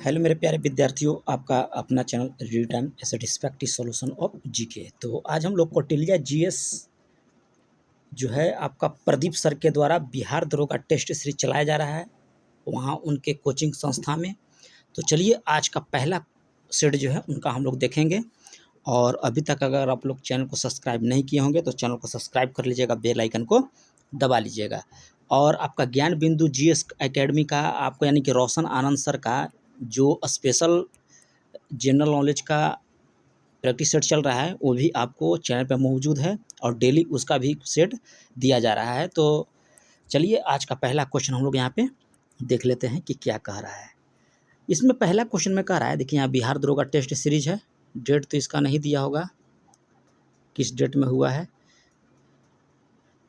Hello मेरे प्यारे विद्यार्थियों, आपका अपना channel read time satisfactory solution of GK. तो आज हम लोग कौटिल्य जीएस जो है आपका प्रदीप सर के द्वारा बिहार दरोगा टेस्ट सीरीज चलाया जा रहा है वहाँ उनके कोचिंग संस्था में। तो चलिए आज का पहला सेट जो है उनका हम लोग देखेंगे। और अभी तक अगर आप लोग चैनल को सब्सक्राइब नहीं किए होंगे तो चैनल को सब्सक्राइब कर लीजिएगा, बेल आइकन को दबा लीजिएगा। और आपका ज्ञान बिंदु जीएस एकेडमी का आपको यानी कि रोशन आनंद सर का जो स्पेशल जनरल नॉलेज का प्रैक्टिस सेट चल रहा है वो भी आपको चैनल पे मौजूद है और डेली उसका भी सेट दिया जा रहा है। तो चलिए आज का पहला क्वेश्चन हम लोग यहाँ पे देख लेते हैं कि क्या कह रहा है। इसमें पहला क्वेश्चन में कह रहा है, देखिए यहाँ बिहार दरोगा टेस्ट सीरीज है, डेट तो इसका नहीं दिया होगा किस डेट में हुआ है।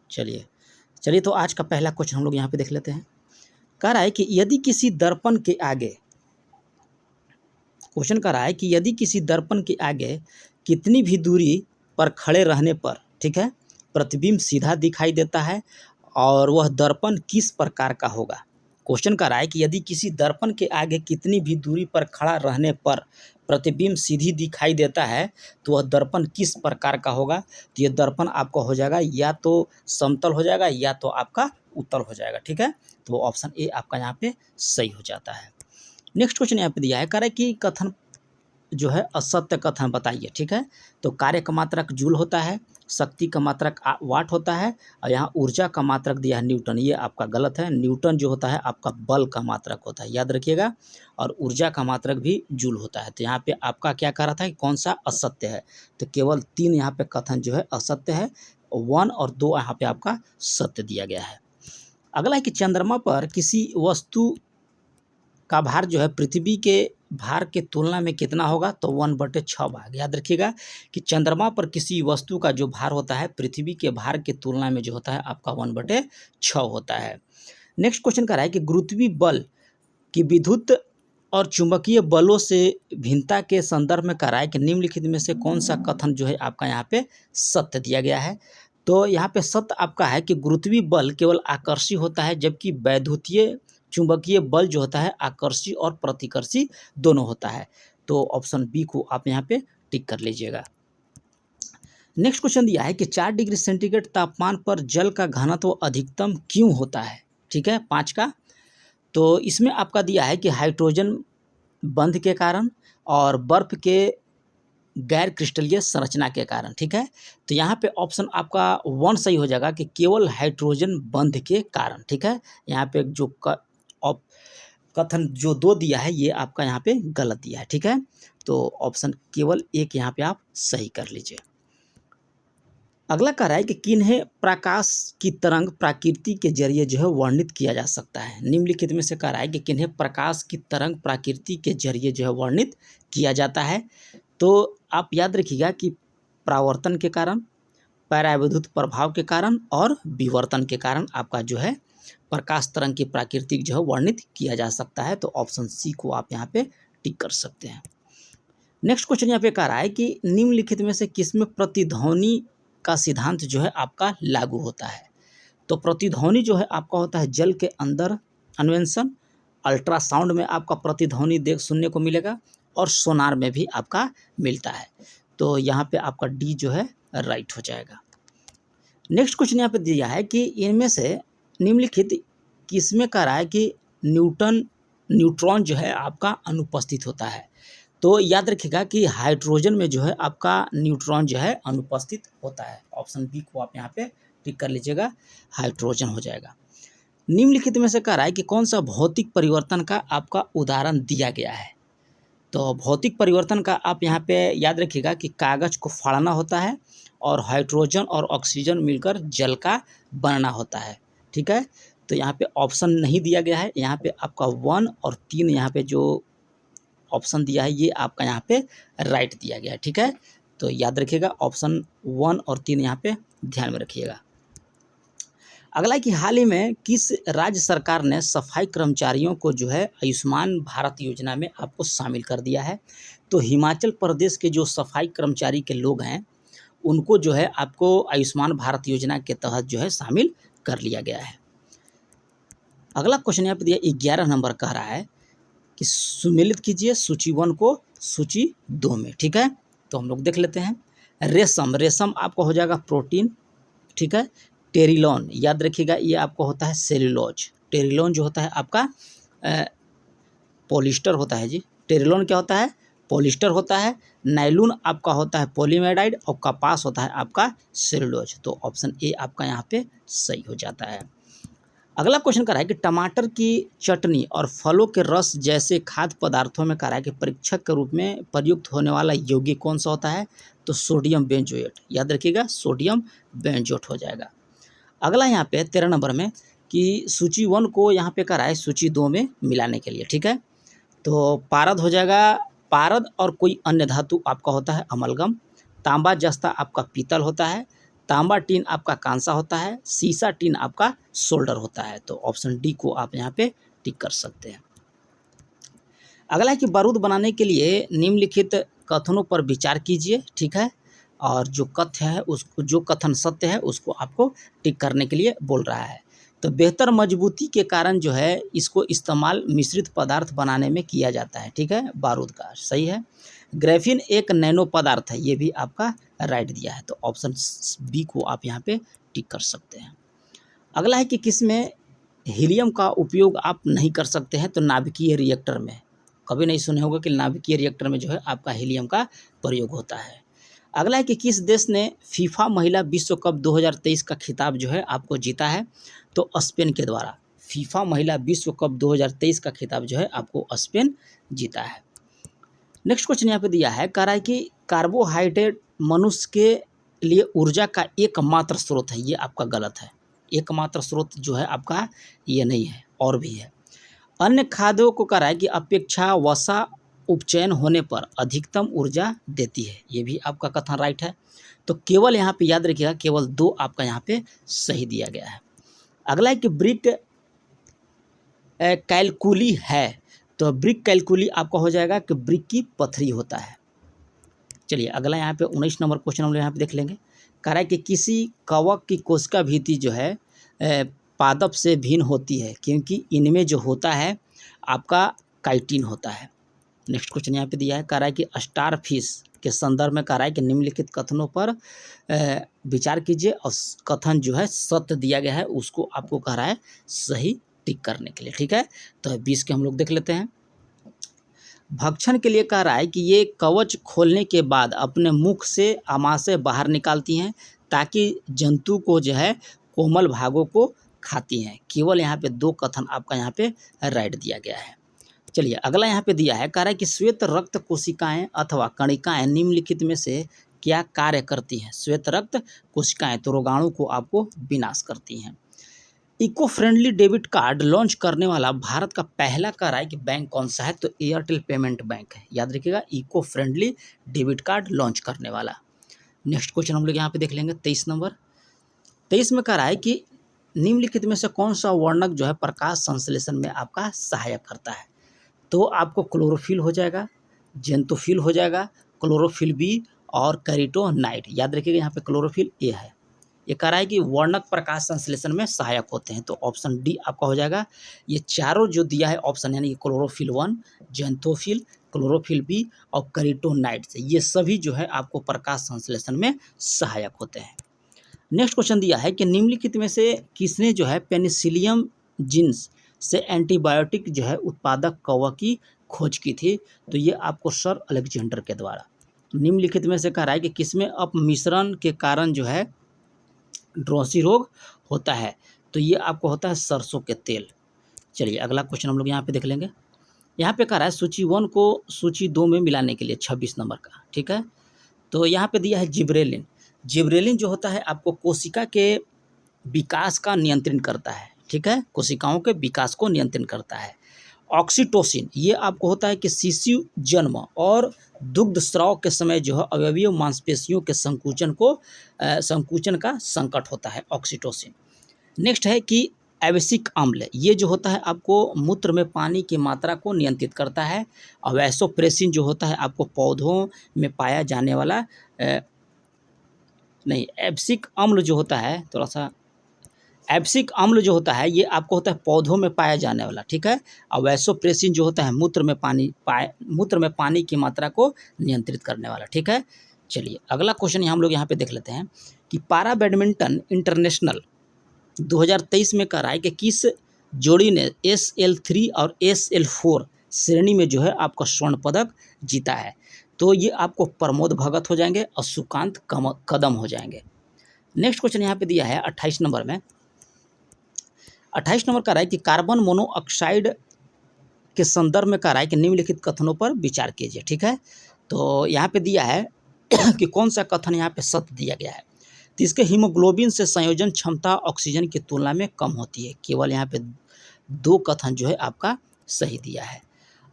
चलिए तो आज का पहला क्वेश्चन हम लोग यहाँ पे देख लेते हैं। कह रहा है कि यदि किसी दर्पण के आगे, क्वेश्चन कर रहा है कि यदि किसी दर्पण के आगे कितनी भी दूरी पर खड़े रहने पर, ठीक है, प्रतिबिंब सीधा दिखाई देता है और वह दर्पण किस प्रकार का होगा। क्वेश्चन कर रहा है कि यदि किसी दर्पण के आगे कितनी भी दूरी पर खड़ा रहने पर प्रतिबिंब सीधी दिखाई देता है तो वह दर्पण किस प्रकार का होगा। तो ये दर्पण आपका हो जाएगा या तो समतल हो जाएगा या तो आपका उत्तल हो जाएगा, ठीक है। तो ऑप्शन ए आपका यहाँ पे सही हो जाता है। नेक्स्ट क्वेश्चन यहाँ पे दिया है, कह रहा है कि कथन जो है असत्य कथन बताइए, ठीक है। तो कार्य का मात्रक जूल होता है, शक्ति का मात्रक वाट होता है और यहाँ ऊर्जा का मात्रक दिया है न्यूटन। ये आपका गलत है, न्यूटन जो होता है आपका बल का मात्रक होता है, याद रखिएगा। और ऊर्जा का मात्रक भी जूल होता है। तो यहाँ पे आपका क्या कह रहा था कि कौन सा असत्य है, तो केवल 3 यहाँ पे कथन जो है असत्य है, 1 और 2 यहाँ पे आपका सत्य दिया गया है। अगला है कि चंद्रमा पर किसी वस्तु का भार जो है पृथ्वी के भार के तुलना में कितना होगा, तो 1/6 भाग। याद रखिएगा कि चंद्रमा पर किसी वस्तु का जो भार होता है पृथ्वी के भार के तुलना में जो होता है आपका 1/6 होता है। नेक्स्ट क्वेश्चन कर रहा है कि गुरुत्वीय बल की विद्युत और चुंबकीय बलों से भिन्नता के संदर्भ में कह रहा है कि निम्नलिखित में से कौन सा कथन जो है आपका यहाँ पे सत्य दिया गया है। तो यहाँ पे सत्य आपका है कि गुरुत्वीय बल केवल आकर्षी होता है, जबकि वैद्युतीय चुंबकीय बल जो होता है आकर्षी और प्रतिकर्षी दोनों होता है। तो ऑप्शन बी को आप यहाँ पे टिक कर लीजिएगा। नेक्स्ट क्वेश्चन दिया है कि 4 डिग्री सेंटीग्रेड तापमान पर जल का घनत्व अधिकतम क्यों होता है, ठीक है, 5 का। तो इसमें आपका दिया है कि हाइड्रोजन बंध के कारण और बर्फ के गैर क्रिस्टलीय संरचना के कारण, ठीक है। तो यहाँ पे ऑप्शन आपका 1 सही हो जाएगा कि केवल हाइड्रोजन बंध के कारण, ठीक है। यहाँ पे जो कथन जो 2 दिया है ये आपका यहाँ पे गलत दिया है, ठीक है। तो ऑप्शन केवल 1 यहाँ पे आप सही कर लीजिए। अगला कह रहा है कि किन्हें प्रकाश की तरंग प्रकृति के जरिए जो है वर्णित किया जा सकता है। निम्नलिखित में से कह रहा है कि किन्हें प्रकाश की तरंग प्रकृति के जरिए जो है वर्णित किया जाता है। तो आप याद रखिएगा कि परावर्तन के कारण, परावैद्युत प्रभाव के कारण और विवर्तन के कारण आपका जो है प्रकाश तरंग की प्राकृतिक जो है वर्णित किया जा सकता है। तो ऑप्शन सी को आप यहाँ पे टिक कर सकते हैं। नेक्स्ट क्वेश्चन यहाँ पे कह रहा है कि निम्नलिखित में से किसमें प्रतिध्वनि का सिद्धांत जो है आपका लागू होता है। तो प्रतिध्वनि जो है आपका होता है जल के अंदर अन्वेषण, अल्ट्रासाउंड में आपका प्रतिध्वनि सुनने को मिलेगा और सोनार में भी आपका मिलता है। तो यहाँ पे आपका डी जो है राइट हो जाएगा। नेक्स्ट क्वेश्चन यहाँ पे दिया है कि इनमें से निम्नलिखित किसमें कह रहा है कि न्यूट्रॉन जो है आपका अनुपस्थित होता है। तो याद रखिएगा कि हाइड्रोजन में जो है आपका न्यूट्रॉन जो है अनुपस्थित होता है। ऑप्शन बी को आप यहाँ पे टिक कर लीजिएगा, हाइड्रोजन हो जाएगा। निम्नलिखित में से कह रहा है कि कौन सा भौतिक परिवर्तन का आपका उदाहरण दिया गया है। तो भौतिक परिवर्तन का आप यहाँ पे याद रखिएगा कि कागज को फाड़ना होता है और हाइड्रोजन और ऑक्सीजन मिलकर जल का बनना होता है, ठीक है। तो यहाँ पे ऑप्शन नहीं दिया गया है, यहाँ पे आपका 1 और 3 यहाँ पे जो ऑप्शन दिया है ये आपका यहाँ पे राइट दिया गया है, ठीक है। तो याद रखिएगा ऑप्शन 1 और 3 यहाँ पे ध्यान में रखिएगा। अगला है कि हाल ही में किस राज्य सरकार ने सफाई कर्मचारियों को जो है आयुष्मान भारत योजना में आपको शामिल कर दिया है। तो हिमाचल प्रदेश के जो सफाई कर्मचारी के लोग हैं उनको जो है आपको आयुष्मान भारत योजना के तहत जो है शामिल कर लिया गया है। अगला क्वेश्चन यहाँ पे दिया 11 नंबर कह रहा है कि सुमेलित कीजिए सूची 1 को सूची 2 में, ठीक है। तो हम लोग देख लेते हैं। रेशम, रेशम आपका हो जाएगा प्रोटीन, ठीक है। टेरिलॉन याद रखिएगा, ये आपका होता है सेल्यूलोज। टेरिलॉन जो होता है आपका पॉलिस्टर होता है जी। टेरिलॉन क्या होता है? पॉलिस्टर होता है। नायलून आपका होता है पॉलीमेडाइड और कपास होता है आपका सेल्यूलोज। तो ऑप्शन ए आपका यहाँ पे सही हो जाता है। अगला क्वेश्चन कर रहा है कि टमाटर की चटनी और फलों के रस जैसे खाद्य पदार्थों में कह रहा है कि परीक्षक के रूप में प्रयुक्त होने वाला यौगिक कौन सा होता है? तो सोडियम बेंजोएट, याद रखिएगा सोडियम बेंजोएट हो जाएगा। अगला यहाँ पे 13 नंबर में कि सूची 1 को यहाँ पे कह रहा है सूची 2 में मिलाने के लिए, ठीक है। तो पारद हो जाएगा, पारद और कोई अन्य धातु आपका होता है अमलगम। तांबा जस्ता आपका पीतल होता है। तांबा टीन आपका कांसा होता है। सीसा टीन आपका सोल्डर होता है। तो ऑप्शन डी को आप यहाँ पे टिक कर सकते हैं। अगला है कि बारूद बनाने के लिए निम्नलिखित कथनों पर विचार कीजिए, ठीक है। और जो कथ्य है उसको, जो कथन सत्य है उसको आपको टिक करने के लिए बोल रहा है। तो बेहतर मजबूती के कारण जो है इसको इस्तेमाल मिश्रित पदार्थ बनाने में किया जाता है, ठीक है। बारूद का सही है। ग्रेफिन एक नैनो पदार्थ है, ये भी आपका राइट दिया है। तो ऑप्शन बी को आप यहाँ पे टिक कर सकते हैं। अगला है कि किसमें हीलियम का उपयोग आप नहीं कर सकते हैं? तो नाभिकीय रिएक्टर में। कभी नहीं सुने होगा कि नाभिकीय रिएक्टर में जो है आपका हीलियम का प्रयोग होता है। अगला है कि किस देश ने फीफा महिला विश्व कप 2023 का खिताब जो है आपको जीता है? तो स्पेन के द्वारा। फीफा महिला विश्व कप 2023 का खिताब जो है आपको स्पेन जीता है। नेक्स्ट क्वेश्चन यहाँ पे दिया है, कह रहा है कि कार्बोहाइड्रेट मनुष्य के लिए ऊर्जा का एकमात्र स्रोत है। ये आपका गलत है। एकमात्र स्रोत जो है आपका ये नहीं है, और भी है। अन्य खाद्यों को कह रहा है कि अपेक्षा वसा उपचयन होने पर अधिकतम ऊर्जा देती है। ये भी आपका कथन राइट है। तो केवल यहाँ पे याद रखिएगा, केवल 2 आपका यहाँ पे सही दिया गया है। अगला है कि ब्रिक कैलकुली है। तो ब्रिक कैलकुली आपका हो जाएगा कि ब्रिक की पथरी होता है। चलिए अगला यहाँ पे 19 नंबर क्वेश्चन हम लोग यहाँ पे देख लेंगे। कह रहा है कि किसी कवक की कोशिका भित्ति जो है पादप से भिन्न होती है क्योंकि इनमें जो होता है आपका काइटिन होता है। नेक्स्ट क्वेश्चन यहाँ पे दिया है, कह रहा है कि स्टार फिश के संदर्भ में कह रहा है कि निम्नलिखित कथनों पर विचार कीजिए और कथन जो है सत्य दिया गया है उसको आपको कह रहा है सही टिक करने के लिए, ठीक है। तो 20 के हम लोग देख लेते हैं। भक्षण के लिए कह रहा है कि ये कवच खोलने के बाद अपने मुख से आमाशय बाहर निकालती हैं ताकि जंतु को जो है कोमल भागों को खाती हैं। केवल यहाँ पे 2 कथन आपका यहाँ पे राइट दिया गया है। चलिए अगला यहाँ पे दिया है, कह रहा है कि श्वेत रक्त कोशिकाएं अथवा कणिकाएं निम्नलिखित में से क्या कार्य करती हैं? श्वेत रक्त कोशिकाएं तो रोगाणु को आपको विनाश करती हैं। Eco friendly debit card launch करने वाला भारत का पहला कह रहा है कि बैंक कौन सा है? तो एयरटेल पेमेंट बैंक है। याद रखिएगा, eco friendly debit card launch करने वाला। नेक्स्ट क्वेश्चन हम लोग यहाँ पे देख लेंगे 23 नंबर। 23 में कह रहा है कि निम्नलिखित में से कौन सा वर्णक जो है प्रकाश संश्लेषण में आपका सहायक करता है? तो आपको क्लोरोफिल हो जाएगा, जेंतोफिल हो जाएगा, क्लोरोफिल बी और कैरोटीनॉइड। याद रखिएगा यहाँ पे क्लोरोफिल ए है। ये कह रहा है कि वर्णक प्रकाश संश्लेषण में सहायक होते हैं। तो ऑप्शन डी आपका हो जाएगा। ये चारों जो दिया है ऑप्शन, यानी कि क्लोरोफिल 1, जेंथोफिल, क्लोरोफिल बी और कैरोटीनॉइड से, ये सभी जो है आपको प्रकाश संश्लेषण में सहायक होते हैं। नेक्स्ट क्वेश्चन दिया है कि निम्नलिखित में से किसने जो है पेनिसिलियम जीन्स से एंटीबायोटिक जो है उत्पादक कवक की खोज की थी? तो ये आपको सर अलेक्जेंडर के द्वारा। निम्नलिखित में से कह रहा है कि किसमें अपमिश्रण के कारण जो है ड्रॉसी रोग होता है? तो ये आपको होता है सरसों के तेल। चलिए अगला क्वेश्चन हम लोग यहाँ पे देख लेंगे। यहाँ पे कह रहा है सूची 1 को सूची 2 में मिलाने के लिए 26 नंबर का, ठीक है। तो यहाँ पे दिया है जिब्रेलिन। जिब्रेलिन जो होता है आपको कोशिका के विकास का नियंत्रण करता है, ठीक है। कोशिकाओं के विकास को नियंत्रण करता है। ऑक्सीटोसिन ये आपको होता है कि शिशु जन्म और दुग्ध स्राव के समय जो है अवयवीय मांसपेशियों के संकुचन का संकट होता है, ऑक्सीटोसिन। नेक्स्ट है कि एब्सिक अम्ल, ये जो होता है आपको मूत्र में पानी की मात्रा को नियंत्रित करता है। और वैसोप्रेसिन जो होता है आपको पौधों में पाया जाने वाला एब्सिक अम्ल जो होता है, थोड़ा सा एब्सिक अम्ल जो होता है ये आपको होता है पौधों में पाया जाने वाला, ठीक है। और वैसोप्रेसिन जो होता है मूत्र में पानी की मात्रा को नियंत्रित करने वाला, ठीक है। चलिए अगला क्वेश्चन हम लोग यहाँ पे देख लेते हैं कि पारा बैडमिंटन इंटरनेशनल 2023 में कराए कि किस जोड़ी ने SL3 और SL4 श्रेणी में जो है आपका स्वर्ण पदक जीता है। तो ये आपको प्रमोद भगत हो जाएंगे और सुकांत कदम हो जाएंगे। नेक्स्ट क्वेश्चन यहाँ पे दिया है 28 नंबर में। 28 नंबर का राय कि कार्बन मोनोऑक्साइड के संदर्भ में कह रहा है कि निम्नलिखित कथनों पर विचार कीजिए, ठीक है। तो यहाँ पे दिया है कि कौन सा कथन यहाँ पे सत्य दिया गया है। तो इसके हीमोग्लोबिन से संयोजन क्षमता ऑक्सीजन की तुलना में कम होती है। केवल यहाँ पे 2 कथन जो है आपका सही दिया है।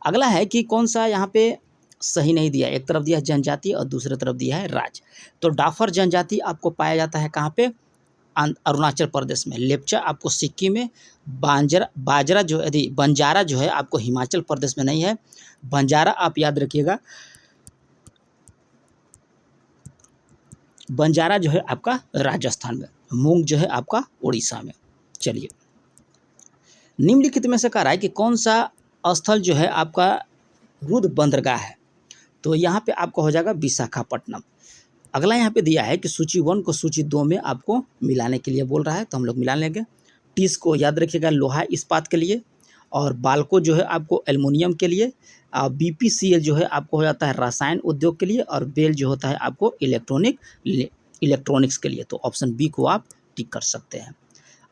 अगला है कि कौन सा यहाँ पे सही नहीं दिया। एक तरफ दिया है जनजाति और दूसरी तरफ दिया है राज्य। तो डाफर जनजाति आपको पाया जाता है कहाँ पे, अरुणाचल प्रदेश में। लेप्चा आपको सिक्किम में, बंजारा जो है आपको हिमाचल प्रदेश में नहीं है। बंजारा आप याद रखिएगा, बंजारा जो है आपका राजस्थान में, मूंग जो है आपका उड़ीसा में। चलिए निम्नलिखित में से कह रहा है कि कौन सा स्थल जो है आपका रुद्र बंदरगाह है। तो यहाँ पे आपको हो जाएगा विशाखापट्टनम। अगला यहाँ पे दिया है कि सूची 1 को सूची 2 में आपको मिलाने के लिए बोल रहा है, तो हम लोग मिला लेंगे। टीस को याद रखिएगा लोहा इस्पात के लिए, और बाल्को जो है आपको एल्युमिनियम के लिए, और BPCL जो है आपको हो जाता है रसायन उद्योग के लिए, और बेल जो होता है आपको इलेक्ट्रॉनिक्स के लिए। तो ऑप्शन बी को आप टिक कर सकते हैं।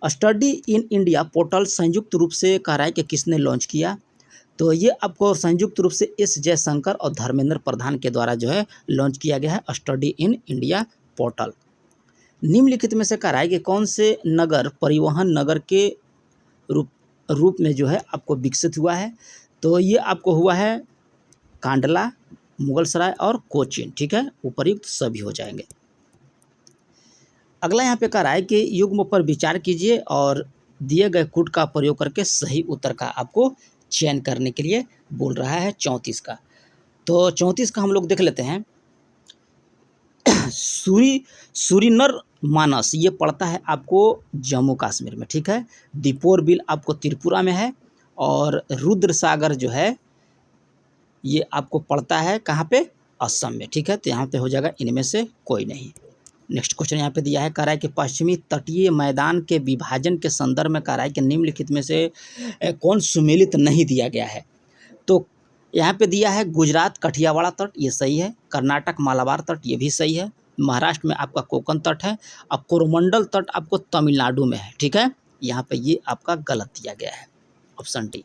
स्टडी इन इंडिया पोर्टल संयुक्त रूप से कह रहा है कि किसने लॉन्च किया। तो ये आपको संयुक्त रूप से S जयशंकर और धर्मेंद्र प्रधान के द्वारा जो है लॉन्च किया गया है स्टडी इन इंडिया पोर्टल। निम्नलिखित में से कह रहा है कि कौन से नगर परिवहन नगर के रूप में जो है आपको विकसित हुआ है। तो ये आपको हुआ है कांडला, मुगलसराय और कोचीन, ठीक है। उपयुक्त सभी हो जाएंगे। अगला यहाँ पे कह रहा है कि युग्म पर विचार कीजिए और दिए गए कूट का प्रयोग करके सही उत्तर का आपको चयन करने के लिए बोल रहा है 34 का। तो 34 का हम लोग देख लेते हैं। सूरीनर मानस ये पड़ता है आपको जम्मू कश्मीर में, ठीक है। दीपोर बिल आपको त्रिपुरा में है, और रुद्र सागर जो है ये आपको पड़ता है कहाँ पे, असम में, ठीक है। तो यहाँ पे हो जाएगा इनमें से कोई नहीं। नेक्स्ट क्वेश्चन यहाँ पे दिया है, कह रहा है कि पश्चिमी तटीय मैदान के विभाजन के संदर्भ में कह रहा है कि निम्नलिखित में से कौन सुमेलित नहीं दिया गया है। तो यहाँ पे दिया है गुजरात कठियावाड़ा तट, ये सही है। कर्नाटक मालाबार तट, ये भी सही है। महाराष्ट्र में आपका कोकण तट है, और कोरोमंडल तट आपको तमिलनाडु में है, ठीक है। यहाँ पे ये आपका गलत दिया गया है, ऑप्शन डी।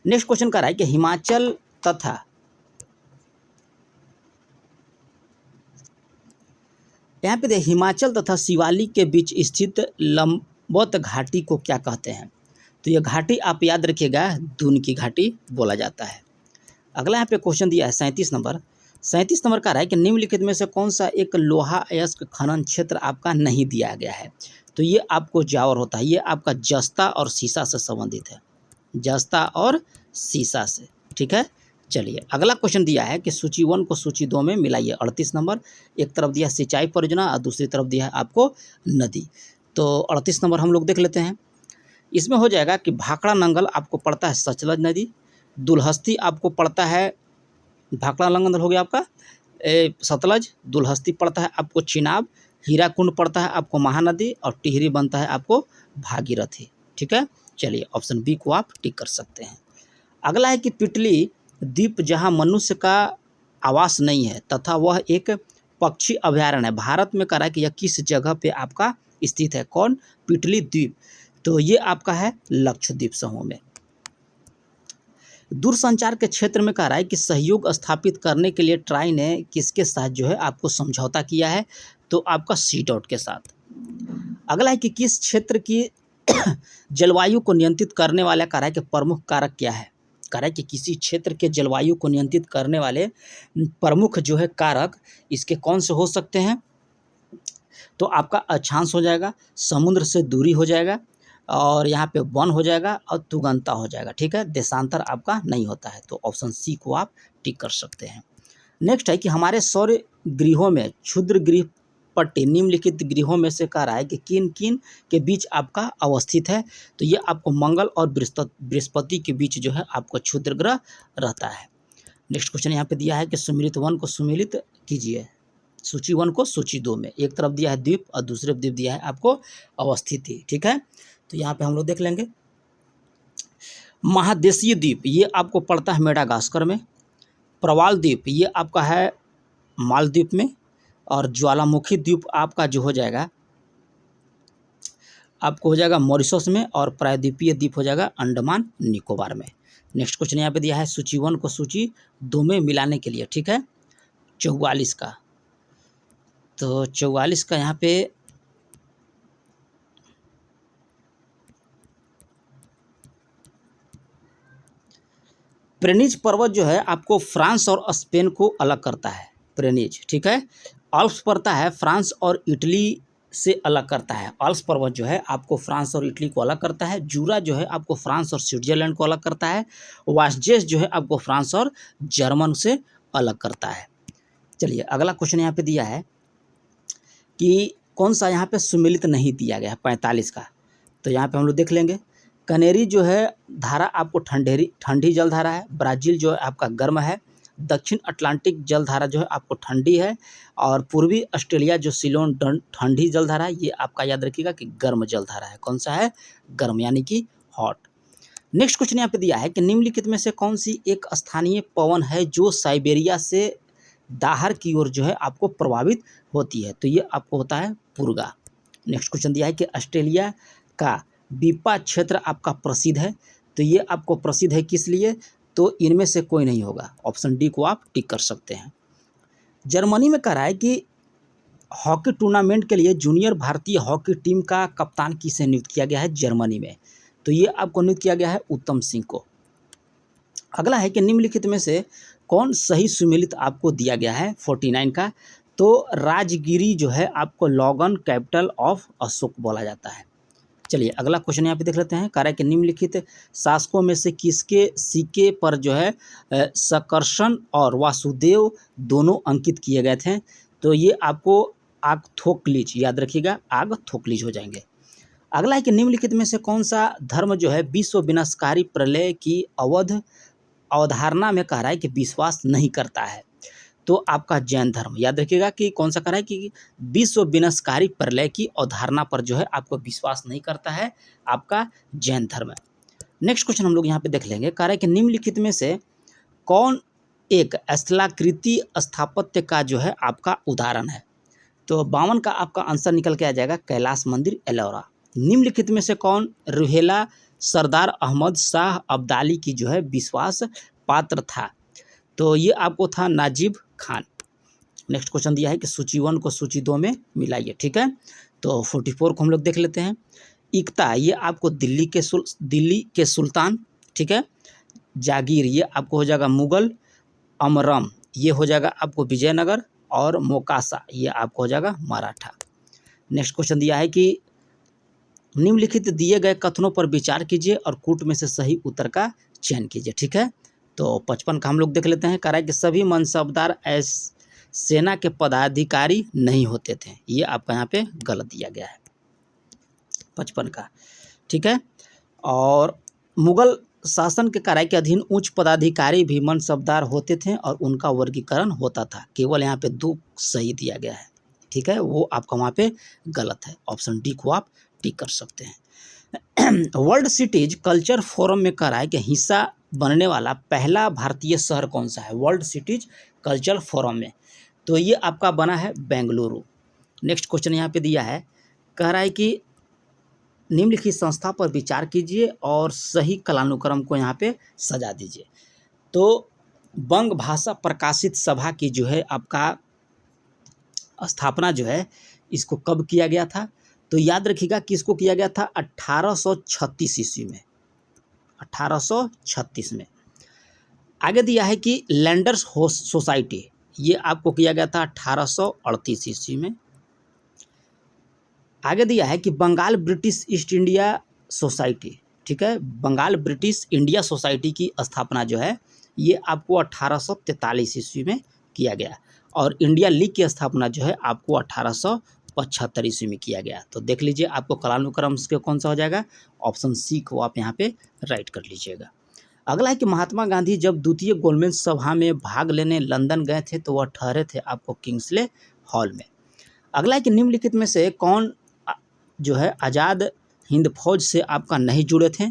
नेक्स्ट क्वेश्चन कह रहा है कि हिमाचल तथा यहाँ पे हिमाचल तथा शिवालिक के बीच स्थित लंबवत घाटी को क्या कहते हैं। तो ये घाटी आप याद रखिएगा दून की घाटी बोला जाता है। अगला यहाँ पे क्वेश्चन दिया है 37 नंबर। 37 नंबर का रहा है कि निम्नलिखित में से कौन सा एक लोहा अयस्क खनन क्षेत्र आपका नहीं दिया गया है। तो ये आपको जावर होता है, ये आपका जस्ता और सीसा से संबंधित है, जस्ता और सीसा से, ठीक है। चलिए अगला क्वेश्चन दिया है कि सूची 1 को सूची 2 में मिलाइए। 38 नंबर, एक तरफ दिया सिंचाई परियोजना और दूसरी तरफ दिया है आपको नदी। तो 38 नंबर हम लोग देख लेते हैं। इसमें हो जाएगा कि भाखड़ा नंगल आपको पड़ता है सतलज नदी, दुलहस्ती आपको पड़ता है, भाखड़ा नंगल हो गया आपका सतलज, दुलहस्ती पड़ता है आपको चिनाब, हीराकुंड पड़ता है आपको महानदी, और टिहरी बनता है आपको भागीरथी, ठीक है। चलिए ऑप्शन बी को आप टिक कर सकते हैं। अगला है कि पिटली द्वीप जहां मनुष्य का आवास नहीं है तथा वह एक पक्षी अभयारण्य है, भारत में करा कि यह किस जगह पे आपका स्थित है। कौन, पिटली द्वीप। तो ये आपका है लक्षद्वीप समूह में। दूरसंचार के क्षेत्र में कह रहा है कि सहयोग स्थापित करने के लिए ट्राई ने किसके साथ जो है आपको समझौता किया है। तो आपका CDOT के साथ। अगला है कि किस क्षेत्र की जलवायु को नियंत्रित करने वाला कह रहा है कि प्रमुख कारक क्या है। कह रहा है कि किसी क्षेत्र के जलवायु को नियंत्रित करने वाले प्रमुख जो है कारक इसके कौन से हो सकते हैं। तो आपका अक्षांश हो जाएगा, समुद्र से दूरी हो जाएगा, और यहाँ पे वन हो जाएगा, और तुगंता हो जाएगा, ठीक है। देशांतर आपका नहीं होता है। तो ऑप्शन सी को आप टिक कर सकते हैं। नेक्स्ट है कि हमारे सौर गृहों में क्षुद्र गृह पट्टी निम्नलिखित गृहों में से कह रहा है कि किन किन के बीच आपका अवस्थित है। तो ये आपको मंगल और बृहस्पति के बीच जो है आपको क्षुद्र ग्रह रहता है। नेक्स्ट क्वेश्चन यहाँ पे दिया है कि सुमिलित 1 को सुमिलित कीजिए। सूची 1 को सूची 2 में, एक तरफ दिया है द्वीप और दूसरे द्वीप दिया है आपको अवस्थिति। ठीक है, तो यहाँ पे हम लोग देख लेंगे। महादेशीय द्वीप ये आपको पड़ता है मेडागास्कर में, प्रवाल द्वीप ये आपका है मालदीव में, और ज्वालामुखी द्वीप आपका जो हो जाएगा आपको हो जाएगा मॉरिशस में, और प्रायद्वीपीय द्वीप हो जाएगा अंडमान निकोबार में। नेक्स्ट क्वेश्चन यहाँ पे दिया है सूची 1 को सूची 2 में मिलाने के लिए। ठीक है, 44 का, तो 44 का यहाँ पे प्रेनीज पर्वत जो है आपको फ्रांस और स्पेन को अलग करता है। प्रेनीज, ठीक है। अल्प्स पड़ता है फ्रांस और इटली से अलग करता है। अल्प्स पर्वत जो है आपको फ्रांस और इटली को अलग करता है। जूरा जो है आपको फ्रांस और स्विट्जरलैंड को अलग करता है। वास्जेस जो है आपको फ्रांस और जर्मन से अलग करता है। चलिए अगला क्वेश्चन यहाँ पे दिया है कि कौन सा यहाँ पे सुमिलित नहीं दिया गया है 45 का। तो यहाँ पे हम लोग देख लेंगे। कनेरी जो है धारा आपको ठंडी जल धारा है। ब्राज़ील जो है आपका गर्म है। दक्षिण अटलांटिक जल धारा जो है आपको ठंडी है। और पूर्वी ऑस्ट्रेलिया जो सिलोन ठंडी जल धारा है, ये आपका याद रखिएगा कि गर्म जल धारा है। कौन सा है? गर्म, यानी कि हॉट। नेक्स्ट क्वेश्चन यहाँ पे दिया है कि निम्नलिखित में से कौन सी एक स्थानीय पवन है जो साइबेरिया से दाहर की ओर जो है आपको प्रभावित होती है। तो ये आपको होता है पुर्गा। नेक्स्ट क्वेश्चन दिया है कि ऑस्ट्रेलिया का बीपा क्षेत्र आपका प्रसिद्ध है। तो ये आपको प्रसिद्ध है किस लिए? तो इनमें से कोई नहीं होगा। ऑप्शन डी को आप टिक कर सकते हैं। जर्मनी में कह रहा है कि हॉकी टूर्नामेंट के लिए जूनियर भारतीय हॉकी टीम का कप्तान किसे नियुक्त किया गया है जर्मनी में? तो ये आपको नियुक्त किया गया है उत्तम सिंह को। अगला है कि निम्नलिखित में से कौन सही सुमेलित आपको दिया गया है 49 का? तो राजगिरी जो है आपको लॉगन कैपिटल ऑफ अशोक बोला जाता है। चलिए अगला क्वेश्चन यहाँ पे देख लेते हैं। कह रहा है कि निम्नलिखित शासकों में से किसके सिक्के पर जो है सकर्षण और वासुदेव दोनों अंकित किए गए थे? तो ये आपको आगथोकलिज, याद रखिएगा आगथोकलिज हो जाएंगे। अगला है कि निम्नलिखित में से कौन सा धर्म जो है विश्व विनाशकारी प्रलय की अवधारणा में कह रहा है कि विश्वास नहीं करता है? तो आपका जैन धर्म। याद रखिएगा कि कौन सा कह रहा है कि विश्व विनाशकारी प्रलय की अवधारणा पर जो है आपको विश्वास नहीं करता है, आपका जैन धर्म है। नेक्स्ट क्वेश्चन हम लोग यहाँ पे देख लेंगे। कह रहा है कि निम्नलिखित में से कौन एक स्थलाकृति स्थापत्य का जो है आपका उदाहरण है? तो 52 का आपका आंसर निकल के आ जाएगा कैलाश मंदिर एलोरा। निम्नलिखित में से कौन रुहेला सरदार अहमद शाह अब्दाली की जो है विश्वास पात्र था? तो ये आपको था नाजिब खान। नेक्स्ट क्वेश्चन दिया है कि सूची 1 को सूची 2 में मिलाइए। ठीक है, तो 44 को हम लोग देख लेते हैं। इक्ता ये आपको दिल्ली के सुल्तान। ठीक है, जागीर ये आपको हो जाएगा मुगल। अमरम ये हो जाएगा आपको विजयनगर। और मोकासा ये आपको हो जाएगा मराठा। नेक्स्ट क्वेश्चन दिया है कि निम्नलिखित दिए गए कथनों पर विचार कीजिए और कूट में से सही उत्तर का चयन कीजिए। ठीक है, तो 55 का हम लोग देख लेते हैं। कह रहा है कि सभी मनसबदार सेना के पदाधिकारी नहीं होते थे। ये आपका यहाँ पे गलत दिया गया है 55 का। ठीक है, और मुगल शासन के कार्य के अधीन उच्च पदाधिकारी भी मनसबदार होते थे और उनका वर्गीकरण होता था। केवल यहाँ पे 2 सही दिया गया है। ठीक है, वो आपका वहाँ पे गलत है। ऑप्शन डी को आप टिक कर सकते हैं। वर्ल्ड सिटीज कल्चर फोरम में कह रहा है कि हिस्सा बनने वाला पहला भारतीय शहर कौन सा है वर्ल्ड सिटीज कल्चर फोरम में? तो ये आपका बना है बेंगलुरु। नेक्स्ट क्वेश्चन यहाँ पे दिया है। कह रहा है कि निम्नलिखित संस्था पर विचार कीजिए और सही कालानुक्रम को यहाँ पे सजा दीजिए। तो बंग भाषा प्रकाशित सभा की जो है आपका स्थापना जो है इसको कब किया गया था? तो याद रखिएगा कि इसको किया गया था 1836 ईस्वी में। 1836 में। आगे दिया है कि लैंडर्स सोसाइटी ये आपको किया गया था 1838 ईस्वी में। आगे दिया है कि Bengal British East India society, ठीक है, बंगाल ब्रिटिश इंडिया सोसाइटी की स्थापना जो है ये आपको 1843 ईस्वी में किया गया। और इंडिया लीग की स्थापना जो है आपको 1875 ईस्वी में किया गया। तो देख लीजिए आपको कालानुक्रम के कौन सा हो जाएगा, ऑप्शन सी को आप यहाँ पे राइट कर लीजिएगा। अगला है कि महात्मा गांधी जब द्वितीय गोलमेज सभा में भाग लेने लंदन गए थे तो वह ठहरे थे आपको किंग्सले हॉल में। अगला है कि निम्नलिखित में से कौन जो है आज़ाद हिंद फौज से आपका नहीं जुड़े थे,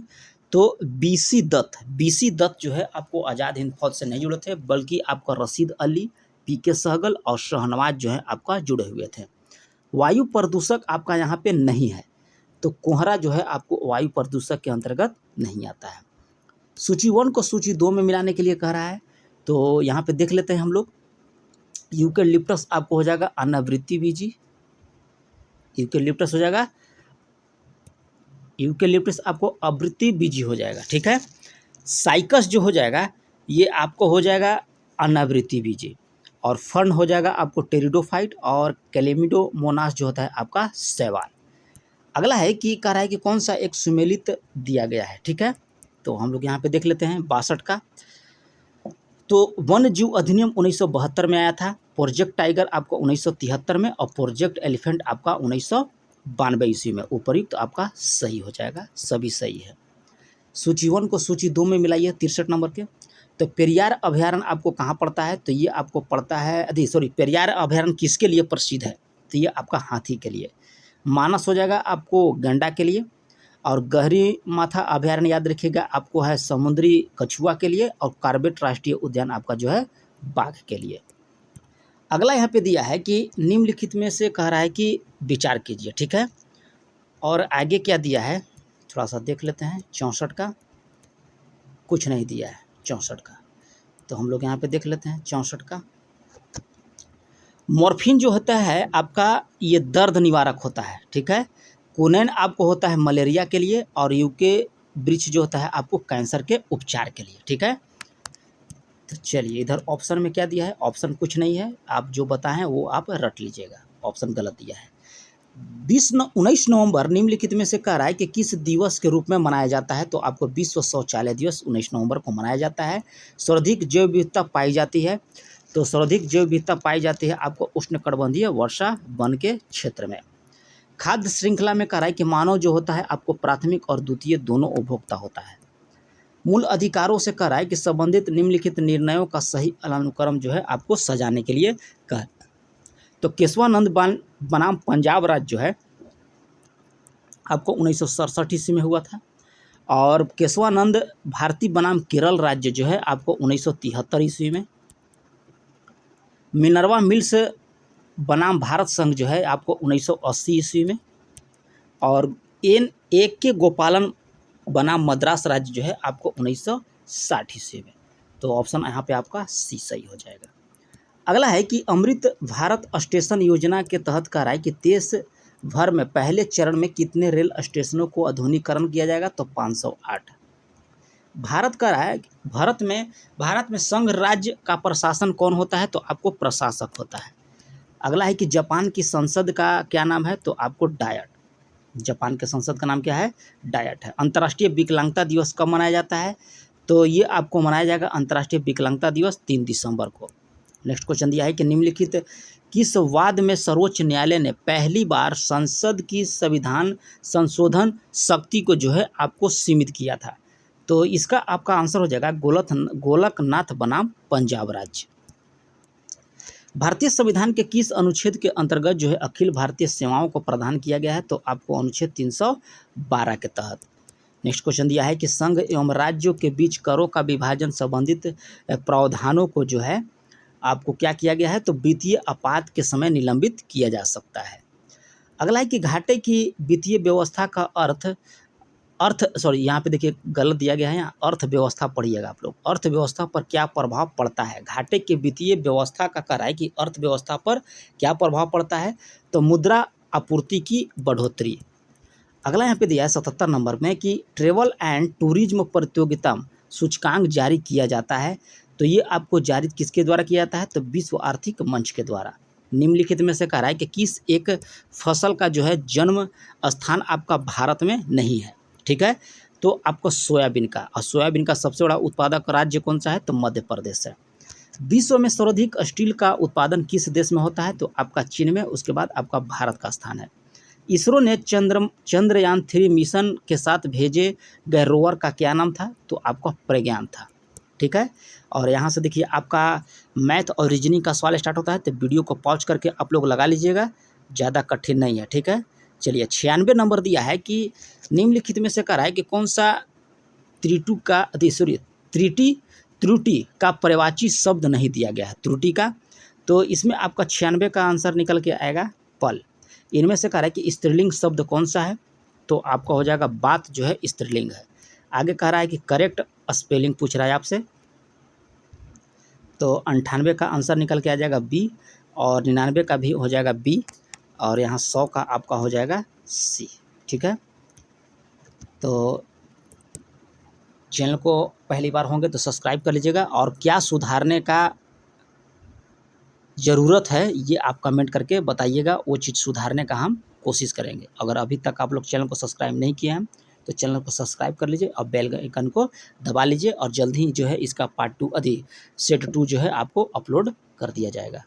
तो बीसी दत्त जो है आपको आज़ाद हिंद फौज से नहीं जुड़े थे, बल्कि आपका रशीद अली, पीके सहगल और शहनवाज जो है आपका जुड़े हुए थे। वायु प्रदूषक आपका यहाँ पे नहीं है, तो कोहरा जो है आपको वायु प्रदूषक के अंतर्गत नहीं आता है। सूची 1 को सूची 2 में मिलाने के लिए कह रहा है, तो यहाँ पे देख लेते हैं हम लोग। यूकेलिप्टस आपको हो जाएगा अनावृत्ति बीजी, यूकेलिप्टस हो जाएगा, यूकेलिप्टस आपको आवृत्ति बीजी हो जाएगा, ठीक है। साइकस जो हो जाएगा ये आपको हो जाएगा अनावृत्ति बीजी, और फर्न हो जाएगा आपको टेरिडोफाइट, और कैलेमिडोमोनास जो होता है आपका शैवाल। अगला है कि कह रहा है कि कौन सा एक सुमेलित दिया गया है, ठीक है। तो हम लोग यहाँ पे देख लेते हैं 62 का। तो वन्य जीव अधिनियम 1972 में आया था, प्रोजेक्ट टाइगर आपको 1973 में, और प्रोजेक्ट एलिफेंट आपका 1992 ईस्वी में। उपयुक्त आपका सही हो जाएगा, सभी सही है। सूची 1 को सूची 2 में मिलाइए 63 नंबर के। तो पेरियार अभयारण्य आपको कहाँ पड़ता है, तो ये आपको पड़ता है पेरियार अभयारण्य किसके लिए प्रसिद्ध है, तो ये आपका हाथी के लिए। मानस हो जाएगा आपको गंडा के लिए, और गहरी माथा अभयारण्य याद रखिएगा आपको है समुद्री कछुआ के लिए, और कार्बेट राष्ट्रीय उद्यान आपका जो है बाघ के लिए। अगला यहाँ पे दिया है कि निम्नलिखित में से कह रहा है कि विचार कीजिए, ठीक है। और आगे क्या दिया है थोड़ा सा देख लेते हैं। 64 का कुछ नहीं दिया है, 64 का तो हम लोग यहाँ पे देख लेते हैं 64 का। मॉर्फिन जो होता है आपका ये दर्द निवारक होता है, ठीक है। कोनेन आपको होता है मलेरिया के लिए, और यूके ब्रिच जो होता है आपको कैंसर के उपचार के लिए, ठीक है। तो चलिए इधर ऑप्शन में क्या दिया है, ऑप्शन कुछ नहीं है, आप जो बताएं वो आप रट लीजिएगा, ऑप्शन गलत दिया है। 19 नवंबर निम्नलिखित में से कह रहा है कि किस दिवस के रूप में मनाया जाता है, तो आपको विश्व शौचालय दिवस 19 नवंबर को मनाया जाता है। सर्वाधिक जैव विविधता पाई जाती है, तो सर्वाधिक जैव विविधता पाई जाती है आपको उष्णकटिबंधीय वर्षा वन के क्षेत्र में। खाद्य श्रृंखला में कह रहा है कि मानव जो होता है आपको प्राथमिक और द्वितीय दोनों उपभोक्ता होता है। मूल अधिकारों से कह रहा है कि संबंधित निम्नलिखित निर्णयों का सही अनुक्रम जो है आपको सजाने के लिए कह। तो केशवानंद बनाम पंजाब राज्य जो है आपको 1967 ईस्वी में हुआ था, और केशवानंद भारती बनाम केरल राज्य जो है आपको 1973 ईस्वी में। मिनर्वा मिल्स बनाम भारत संघ जो है आपको 1980 ईस्वी में, और एक के गोपालन बनाम मद्रास राज्य जो है आपको 1960 ईस्वी में। तो ऑप्शन यहाँ पे आपका सी सही हो जाएगा। अगला है कि अमृत भारत स्टेशन योजना के तहत कह रहा है कि देश भर में पहले चरण में कितने रेल स्टेशनों को आधुनिकीकरण किया जाएगा, तो 508। भारत कह रहा है भारत में संघ राज्य का प्रशासन कौन होता है, तो आपको प्रशासक होता है। अगला है कि जापान की संसद का क्या नाम है, तो आपको डायट। जापान के संसद का नाम क्या है, डायट है। अंतर्राष्ट्रीय विकलांगता दिवस कब मनाया जाता है, तो ये आपको मनाया जाएगा अंतर्राष्ट्रीय विकलांगता दिवस 3 दिसंबर को। नेक्स्ट क्वेश्चन दिया है कि निम्नलिखित किस वाद में सर्वोच्च न्यायालय ने पहली बार संसद की संविधान संशोधन शक्ति को जो है आपको सीमित किया था, तो इसका आपका आंसर हो जाएगा गोलकनाथ बनाम पंजाब राज्य। भारतीय संविधान के किस अनुच्छेद के अंतर्गत जो है अखिल भारतीय सेवाओं को प्रदान किया गया है, तो आपको अनुच्छेद 312 के तहत। नेक्स्ट क्वेश्चन दिया है कि संघ एवं राज्यों के बीच करों का विभाजन संबंधित प्रावधानों को जो है आपको क्या किया गया है, तो वित्तीय आपात के समय निलंबित किया जा सकता है। अगला है कि घाटे की वित्तीय व्यवस्था का यहाँ पे देखिए गलत दिया गया है, यहाँ अर्थव्यवस्था पढ़िएगा आप लोग। अर्थव्यवस्था पर क्या प्रभाव पड़ता है, घाटे के वित्तीय व्यवस्था का कह रहा है कि अर्थव्यवस्था पर क्या प्रभाव पड़ता है, तो मुद्रा आपूर्ति की बढ़ोतरी। अगला यहाँ पे दिया है 77 नंबर में कि ट्रेवल एंड टूरिज्म प्रतियोगिता सूचकांक जारी किया जाता है, तो ये आपको जारी किसके द्वारा किया जाता है, तो विश्व आर्थिक मंच के द्वारा। निम्नलिखित में से कह रहा है कि किस एक फसल का जो है जन्म स्थान आपका भारत में नहीं है, ठीक है, तो आपको सोयाबीन का, और सोयाबीन का सबसे बड़ा उत्पादक राज्य कौन सा है, तो मध्य प्रदेश है। विश्व में सर्वाधिक स्टील का उत्पादन किस देश में होता है? तो आपका चीन में, उसके बाद आपका भारत का स्थान है। इसरो ने चंद्रयान-3 मिशन के साथ भेजे गए रोवर का क्या नाम था? तो आपका प्रज्ञान था, ठीक है। और यहाँ से देखिए आपका मैथ और रीजनिंग का सवाल स्टार्ट होता है, तो वीडियो को पॉज करके आप लोग लगा लीजिएगा, ज़्यादा कठिन नहीं है, ठीक है। चलिए 96 नंबर दिया है कि निम्नलिखित में से कह रहा है कि कौन सा त्रुटि का पर्यायवाची शब्द नहीं दिया गया है, त्रुटि का। तो इसमें आपका 96 का आंसर निकल के आएगा पल। इनमें से कह रहा है कि स्त्रीलिंग शब्द कौन सा है? तो आपका हो जाएगा बात जो है स्त्रीलिंग है। आगे कह रहा है कि करेक्ट स्पेलिंग पूछ रहा है आपसे, तो 98 का आंसर निकल के आ जाएगा बी, और 99 का भी हो जाएगा बी, और यहाँ 100 का आपका हो जाएगा सी, ठीक है। तो चैनल को पहली बार होंगे तो सब्सक्राइब कर लीजिएगा, और क्या सुधारने का ज़रूरत है ये आप कमेंट करके बताइएगा, वो चीज़ सुधारने का हम कोशिश करेंगे। अगर अभी तक आप लोग चैनल को सब्सक्राइब नहीं किए हैं तो चैनल को सब्सक्राइब कर लीजिए और बेल आइकन को दबा लीजिए, और जल्द ही जो है इसका पार्ट 2 सेट 2 जो है आपको अपलोड कर दिया जाएगा।